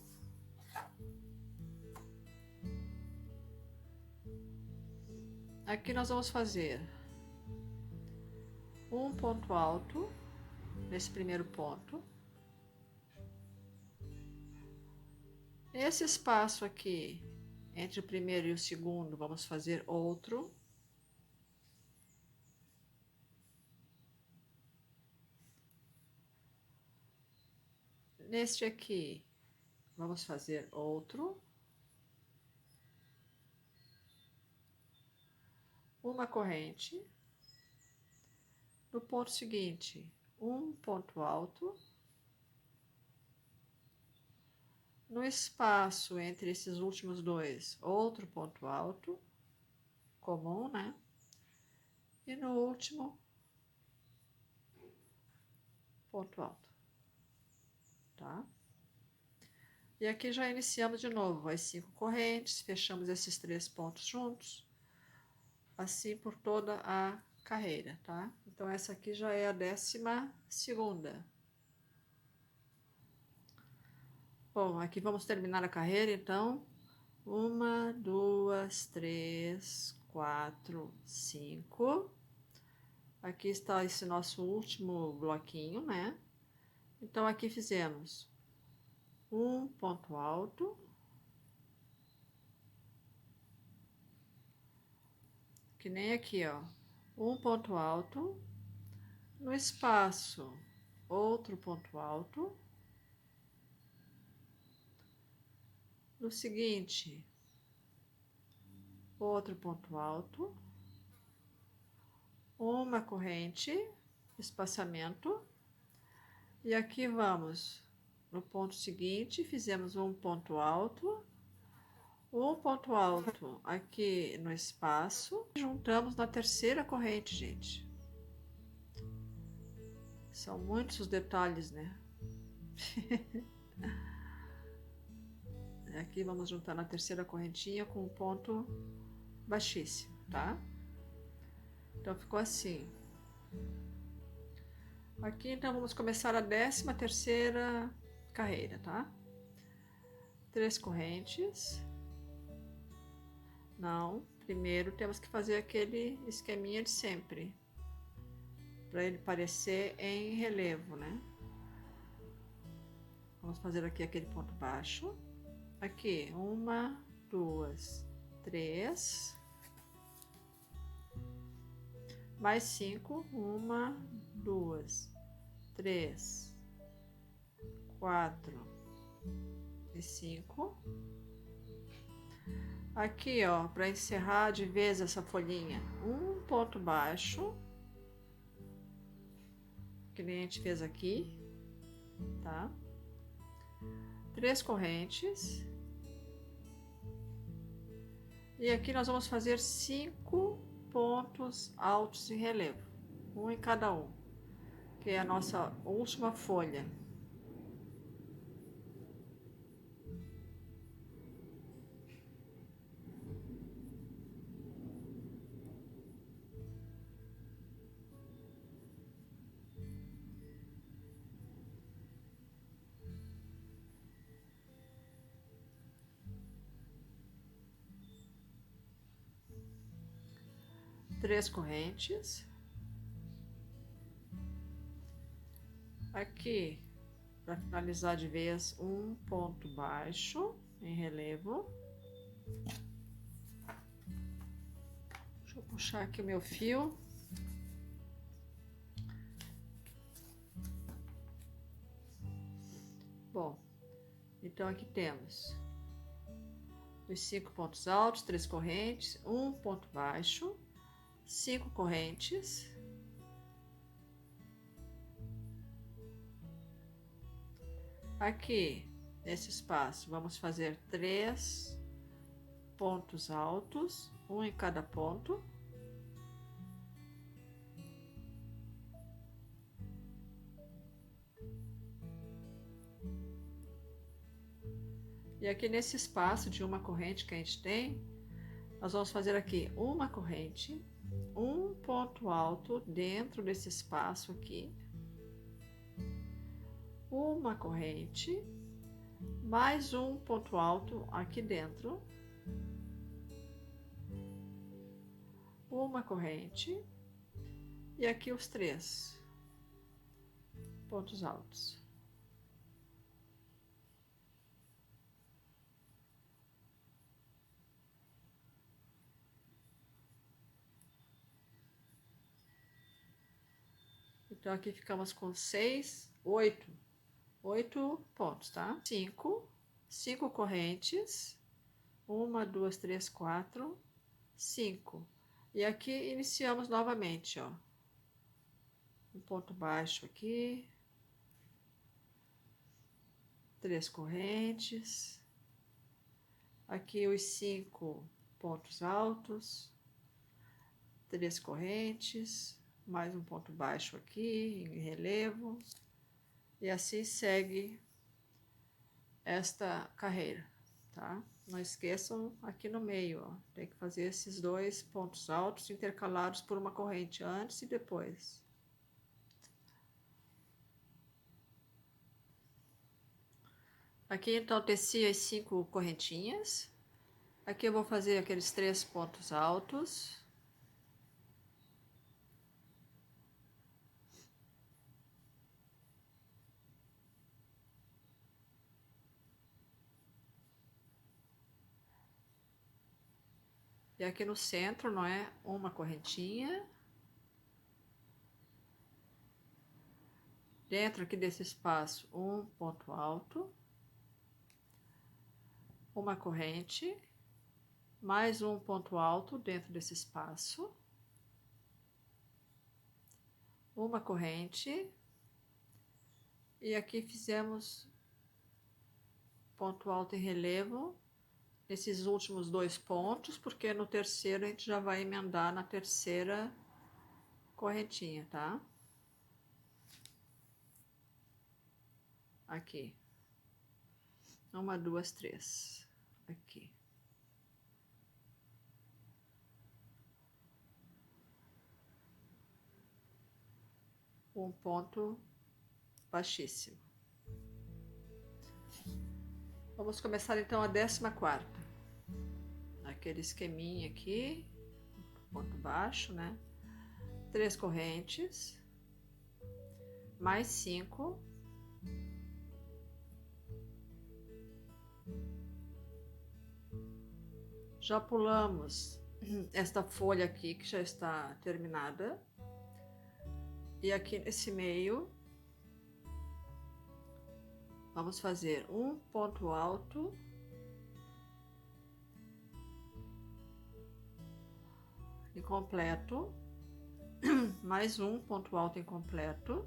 Aqui nós vamos fazer um ponto alto nesse primeiro ponto. Esse espaço aqui entre o primeiro e o segundo, vamos fazer outro. Neste aqui, vamos fazer outro. Uma corrente. No ponto seguinte, um ponto alto. No espaço entre esses últimos dois, outro ponto alto, comum, né? E no último, ponto alto, tá? E aqui já iniciamos de novo as 5 correntes, fechamos esses 3 pontos juntos, assim por toda a carreira, tá? Então essa aqui já é a 12ª. Bom, aqui vamos terminar a carreira, então. 1, 2, 3, 4, 5. Aqui está esse nosso último bloquinho, né? Então, aqui fizemos um ponto alto. Que nem aqui, ó. Um ponto alto. No espaço, outro ponto alto. No seguinte, outro ponto alto. Uma corrente, espaçamento. E aqui vamos no ponto seguinte, fizemos um ponto alto aqui no espaço, juntamos na terceira corrente, gente. São muitos os detalhes, né? Aqui vamos juntar na terceira correntinha com um ponto baixíssimo, tá? Então ficou assim. Aqui então vamos começar a 13ª carreira, tá? 3 correntes. Não, primeiro temos que fazer aquele esqueminha de sempre, para ele parecer em relevo, né? Vamos fazer aqui aquele ponto baixo. Aqui, 1, 2, 3. Mais 5, 1, 2, 3, 4 e 5. Aqui, ó, para encerrar de vez essa folhinha, um ponto baixo, que nem a gente fez aqui, tá? 3 correntes. E aqui nós vamos fazer 5 pontos altos em relevo, um em cada um, que é a nossa última folha. Três correntes. Aqui, para finalizar de vez, um ponto baixo em relevo. Deixa eu puxar aqui o meu fio. Bom, então aqui temos os 5 pontos altos, 3 correntes, um ponto baixo, 5 correntes. Aqui, nesse espaço, vamos fazer 3 pontos altos, um em cada ponto. E aqui nesse espaço de uma corrente que a gente tem, nós vamos fazer aqui uma corrente, um ponto alto dentro desse espaço aqui, uma corrente, mais um ponto alto aqui dentro, uma corrente e aqui os 3 pontos altos. Então aqui ficamos com 8 pontos, tá? 5 correntes, 1, 2, 3, 4, 5. E aqui iniciamos novamente, ó. Um ponto baixo aqui, 3 correntes, aqui os 5 pontos altos, 3 correntes, mais um ponto baixo aqui em relevo, e assim segue esta carreira, tá? Não esqueçam aqui no meio, ó, tem que fazer esses 2 pontos altos intercalados por uma corrente antes e depois. Aqui então teci as 5 correntinhas. Aqui eu vou fazer aqueles 3 pontos altos. E aqui no centro, não é? Uma correntinha. Dentro aqui desse espaço, um ponto alto. Uma corrente. Mais um ponto alto dentro desse espaço. Uma corrente. E aqui fizemos ponto alto em relevo nesses últimos 2 pontos, porque no terceiro a gente já vai emendar na terceira correntinha, tá? Aqui. 1, 2, 3. Aqui. Um ponto baixíssimo. Vamos começar então a 14ª. Aquele esqueminha aqui, ponto baixo, né? 3 correntes, mais 5. Já pulamos esta folha aqui que já está terminada. E aqui nesse meio, vamos fazer um ponto alto incompleto, mais um ponto alto incompleto.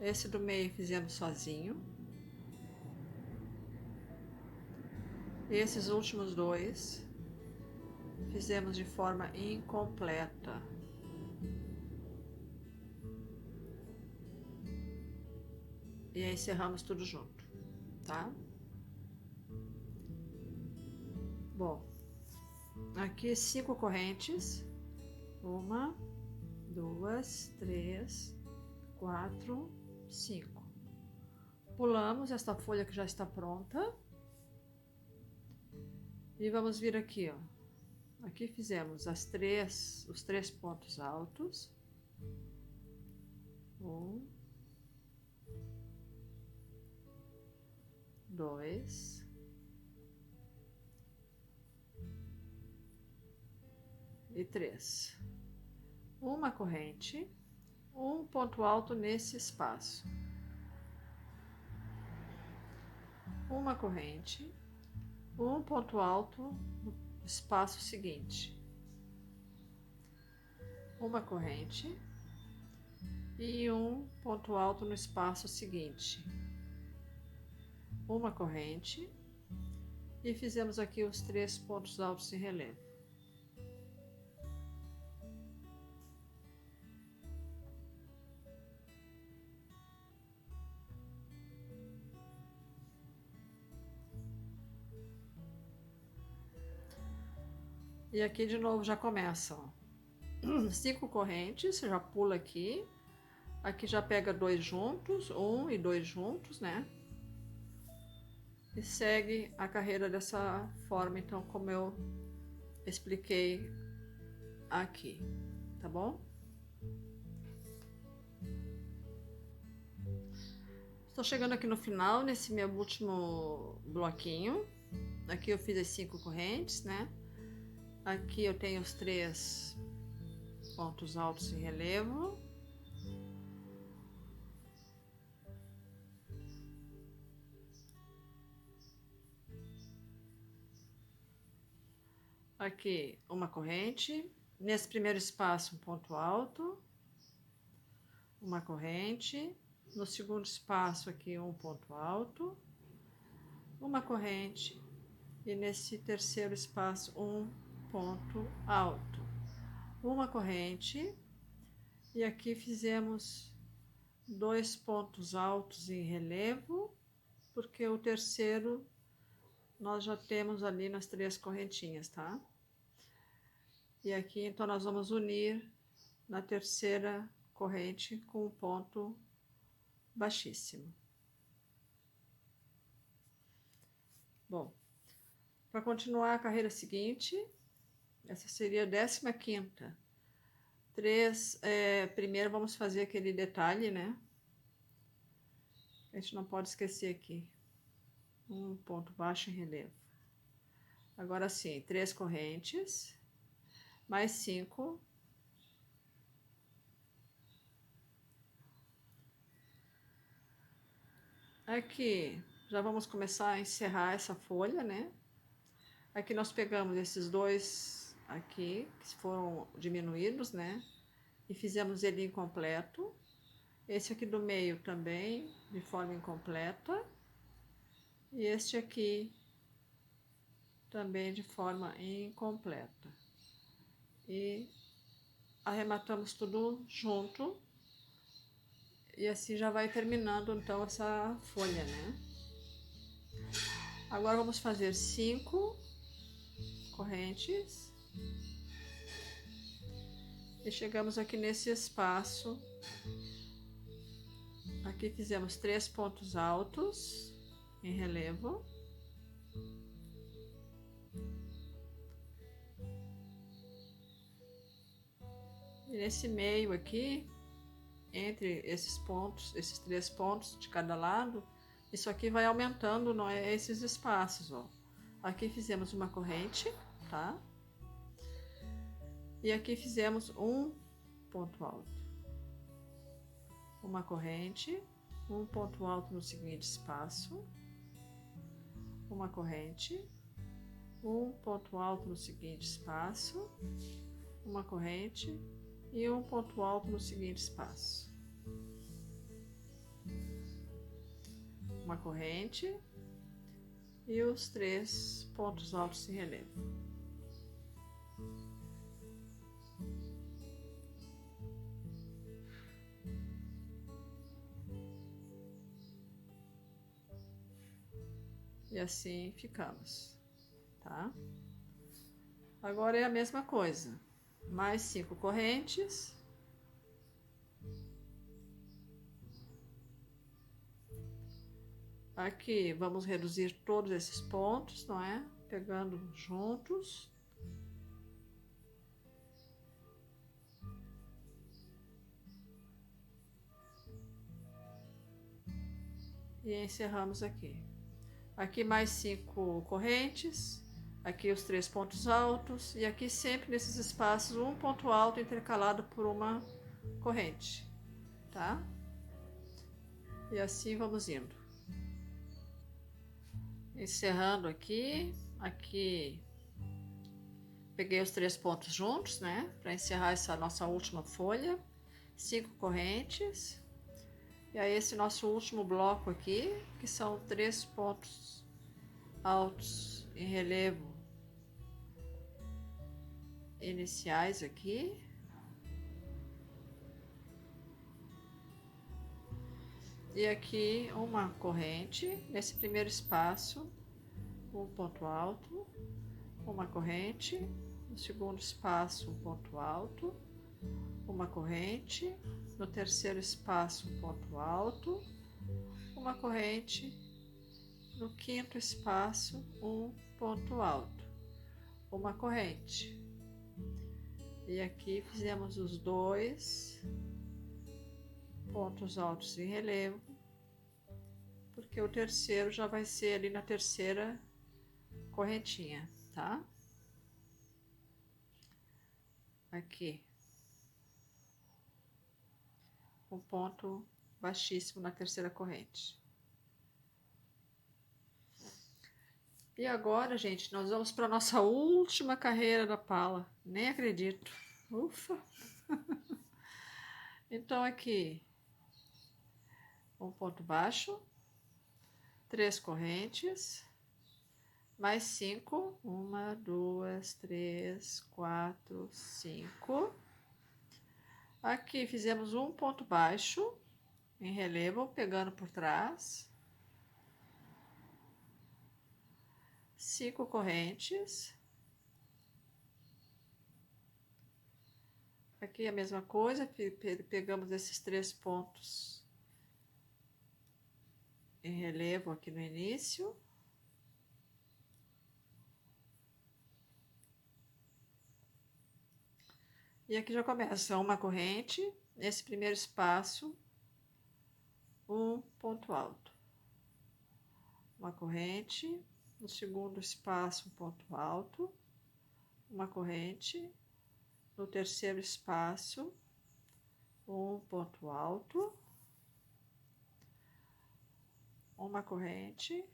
Esse do meio fizemos sozinho. Esses últimos 2 fizemos de forma incompleta. E aí encerramos tudo junto, tá? Bom, aqui 5 correntes. 1, 2, 3, 4, 5. Pulamos esta folha que já está pronta. E vamos vir aqui, ó. Aqui fizemos os 3 pontos altos. Um, dois e três. Uma corrente, um ponto alto nesse espaço. Uma corrente, um ponto alto no espaço seguinte. Uma corrente e um ponto alto no espaço seguinte. Uma corrente e fizemos aqui os 3 pontos altos em relevo. E aqui de novo já começam 5 correntes, você já pula aqui. Aqui já pega 2 juntos, 1 e 2 juntos, né? E segue a carreira dessa forma, então, como eu expliquei aqui, tá bom? Estou chegando aqui no final, nesse meu último bloquinho. Aqui eu fiz as 5 correntes, né? Aqui eu tenho os 3 pontos altos em relevo. Aqui uma corrente. Nesse primeiro espaço, um ponto alto. Uma corrente. No segundo espaço aqui, um ponto alto. Uma corrente. E nesse terceiro espaço, um ponto alto. Uma corrente. E aqui fizemos 2 pontos altos em relevo, porque o terceiro nós já temos ali nas 3 correntinhas, tá? E aqui então nós vamos unir na terceira corrente com um ponto baixíssimo. Bom, para continuar a carreira seguinte, essa seria a 15ª. Primeiro vamos fazer aquele detalhe, né? A gente não pode esquecer aqui. Um ponto baixo em relevo. Agora sim, 3 correntes, mais 5. Aqui já vamos começar a encerrar essa folha, né? Aqui nós pegamos esses 2 aqui, que foram diminuídos, né? E fizemos ele incompleto. Esse aqui do meio também, de forma incompleta. E este aqui também de forma incompleta. E arrematamos tudo junto. E assim já vai terminando então essa folha, né? Agora vamos fazer 5 correntes. E chegamos aqui nesse espaço. Aqui fizemos 3 pontos altos em relevo. E nesse meio aqui, entre esses pontos, esses 3 pontos de cada lado, isso aqui vai aumentando, não é, esses espaços, ó. Aqui fizemos uma corrente, tá? E aqui fizemos um ponto alto. Uma corrente, um ponto alto no seguinte espaço. Uma corrente, um ponto alto no seguinte espaço. Uma corrente e um ponto alto no seguinte espaço. Uma corrente e os 3 pontos altos em relevo. E assim ficamos, tá? Agora é a mesma coisa, mais 5 correntes. Aqui vamos reduzir todos esses pontos, não é? Pegando juntos. e encerramos aqui. Aqui mais 5 correntes, aqui os 3 pontos altos e aqui sempre nesses espaços um ponto alto intercalado por uma corrente, tá? E assim vamos indo. Encerrando aqui, peguei os 3 pontos juntos, né? Para encerrar essa nossa última folha, 5 correntes. E aí esse nosso último bloco aqui, que são 3 pontos altos em relevo iniciais aqui. E aqui uma corrente, nesse primeiro espaço, um ponto alto, uma corrente, no segundo espaço um ponto alto, uma corrente, no terceiro espaço um ponto alto, uma corrente, no quinto espaço um ponto alto, uma corrente. E aqui fizemos os 2 pontos altos em relevo, porque o terceiro já vai ser ali na terceira correntinha, tá? Aqui um ponto baixíssimo na terceira corrente. E agora, gente, nós vamos para nossa última carreira da pala. Nem acredito. Ufa! Então aqui um ponto baixo, 3 correntes, mais 5, 1, 2, 3, 4, 5. Aqui fizemos um ponto baixo em relevo, pegando por trás, 5 correntes. Aqui a mesma coisa, pegamos esses 3 pontos em relevo aqui no início. E aqui já começa uma corrente, nesse primeiro espaço, um ponto alto. Uma corrente, no segundo espaço, um ponto alto, uma corrente, no terceiro espaço, um ponto alto, uma corrente,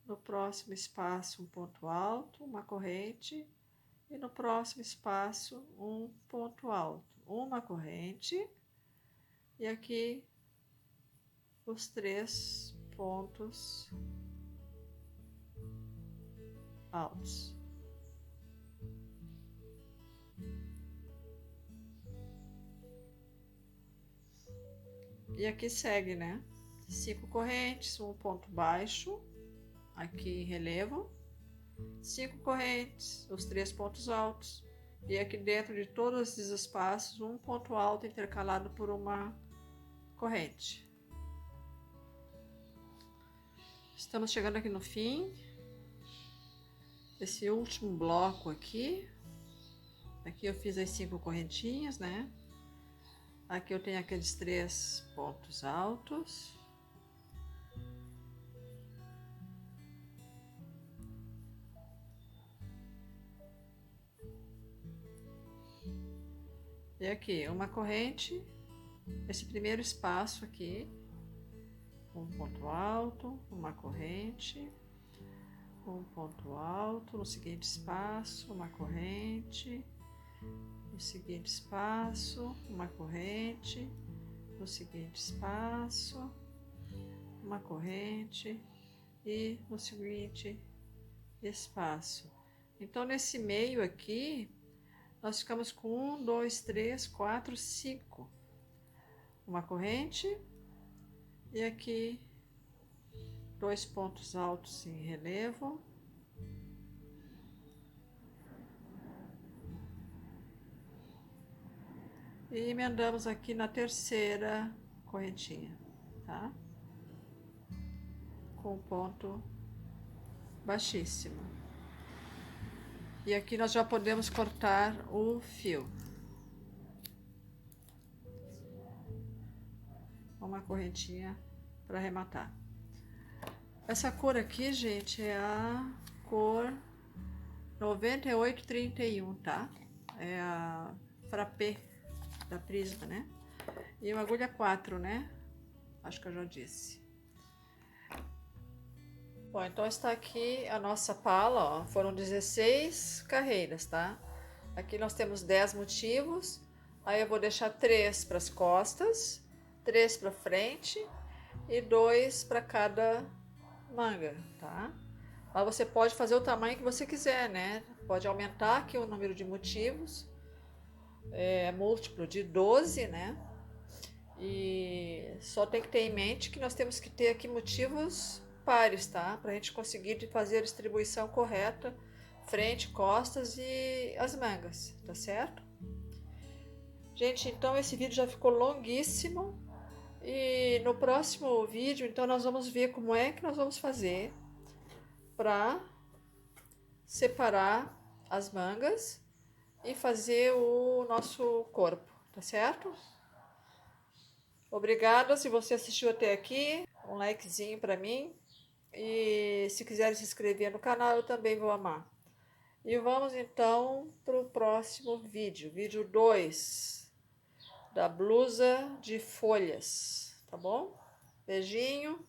no próximo espaço, um ponto alto, uma corrente, e no próximo espaço um ponto alto, uma corrente, e aqui os 3 pontos altos. E aqui segue, né? 5 correntes, um ponto baixo, aqui em relevo, 5 correntes, os 3 pontos altos, e aqui dentro de todos esses espaços um ponto alto intercalado por uma corrente. Estamos chegando aqui no fim, esse último bloco aqui. Aqui eu fiz as 5 correntinhas, né? Aqui eu tenho aqueles 3 pontos altos. E aqui uma corrente, esse primeiro espaço aqui, um ponto alto, uma corrente, um ponto alto, no seguinte espaço, uma corrente, no seguinte espaço, uma corrente, no seguinte espaço, uma corrente e no seguinte espaço. Então, nesse meio aqui, nós ficamos com 1, 2, 3, 4, 5. Uma corrente e aqui 2 pontos altos em relevo. E emendamos aqui na terceira correntinha, tá? Com ponto baixíssimo. E aqui nós já podemos cortar o fio. Uma correntinha para arrematar. Essa cor aqui, gente, é a cor 9831, tá? É a frappé da Prisma, né? E uma agulha 4, né? Acho que eu já disse. Bom, então está aqui a nossa pala, ó. Foram 16 carreiras, tá? Aqui nós temos 10 motivos. Aí eu vou deixar 3 para as costas, 3 para frente e 2 para cada manga, tá? Mas você pode fazer o tamanho que você quiser, né? Pode aumentar aqui o número de motivos, múltiplo de 12, né? E só tem que ter em mente que nós temos que ter aqui motivos pares, tá? Para a gente conseguir fazer a distribuição correta, frente, costas e as mangas, tá certo? Gente, então esse vídeo já ficou longuíssimo e no próximo vídeo, então nós vamos ver como é que nós vamos fazer para separar as mangas e fazer o nosso corpo, tá certo? Obrigada se você assistiu até aqui, um likezinho para mim e se quiser se inscrever no canal eu também vou amar. E vamos então para o próximo vídeo, vídeo 2 da blusa de folhas, tá bom? Beijinho.